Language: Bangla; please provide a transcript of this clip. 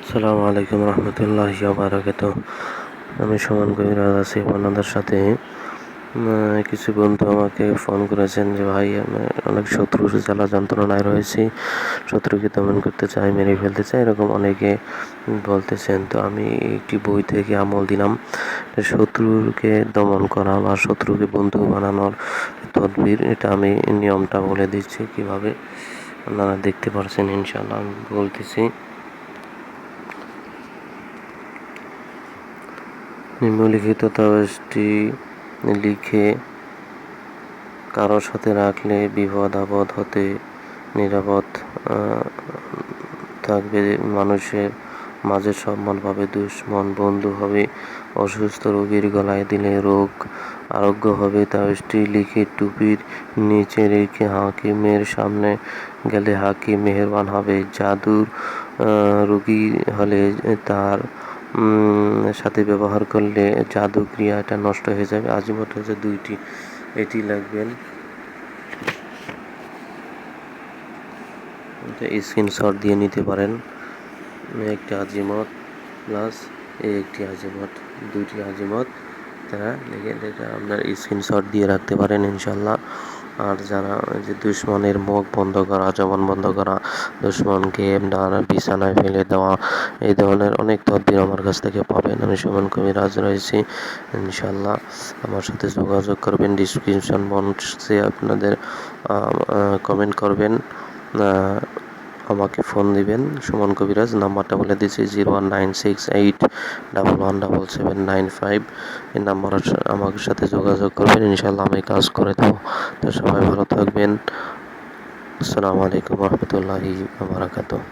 আসসালামু আলাইকুম রহমতুল্লাহি ওয়া বারাকাতুহ। আমি সুমন কবিরাজ আছি আপনাদের সাথে। কিছু বন্ধু আমাকে ফোন করেছেন যে ভাই আমি অনেক শত্রুর জ্বালা যন্ত্রণায় রয়েছি, শত্রুকে দমন করতে চাই, মেরে ফেলতে চাই, এরকম অনেকে বলতেছেন। তো আমি একটি বই থেকে আমল দিলাম, শত্রুকে দমন করা বা শত্রুকে বন্ধু বানানোর তদবির। এটা আমি নিয়মটা বলে দিচ্ছি কিভাবে, আপনারা দেখতে পাচ্ছেন ইনশাআল্লাহ। আমি বলতেছি, নিম্নলিখিত তাবিজটি লিখে কারোর সাথে রাখলে বিপদ আপদ হতে নিরাপদ থাকবে। মানুষের মাঝে সম্মান পাবে, দুশ্মন বন্ধু হবে, অসুস্থ রোগীর গলায় দিলে রোগ আরোগ্য হবে। তাবিজটি লিখে টুপির নিচে রেখে হাকিমের সামনে গেলে হাকিম মেহেরবান হবে। জাদুর রোগী হলে তার সাথে ব্যবহার করলে জাদু ক্রিয়াটা নষ্ট হয়ে যাবে। আজিমত হচ্ছে 2টি, এটি লাগবেন। স্ক্রিনশট দিয়ে নিতে পারেন। একটি আজিমত প্লাস একটি আজিমত, 2টি আজিমত তারা লিখে আপনার স্ক্রিনশট দিয়ে রাখতে পারেন ইনশাল্লাহ। আর যারা যে দুশ্মনের মুখ বন্ধ করা, জবান বন্ধ করা, দুশ্মনকে বিছানায় ফেলে দেওয়া, এই ধরনের অনেক তদবির আমার কাছ থেকে পাবেন। আমি সুমন কবিরাজ রয়েছি ইনশাল্লাহ। আমার সাথে যোগাযোগ করবেন, ডিসক্রিপশন বক্সে আপনাদের কমেন্ট করবেন, আমাকে ফোন দিবেন। সুমন কবিরাজ নাম্বারটা বলে দিচ্ছি, 01968117795। এই নাম্বারে আমার সাথে যোগাযোগ করবেন, ইনশাল্লাহ আমি কাজ করে দেবো। তো সবাই ভালো থাকবেন। আসসালামু আলাইকুম রহমতুল্লাহি ওয়া বারাকাতুহু।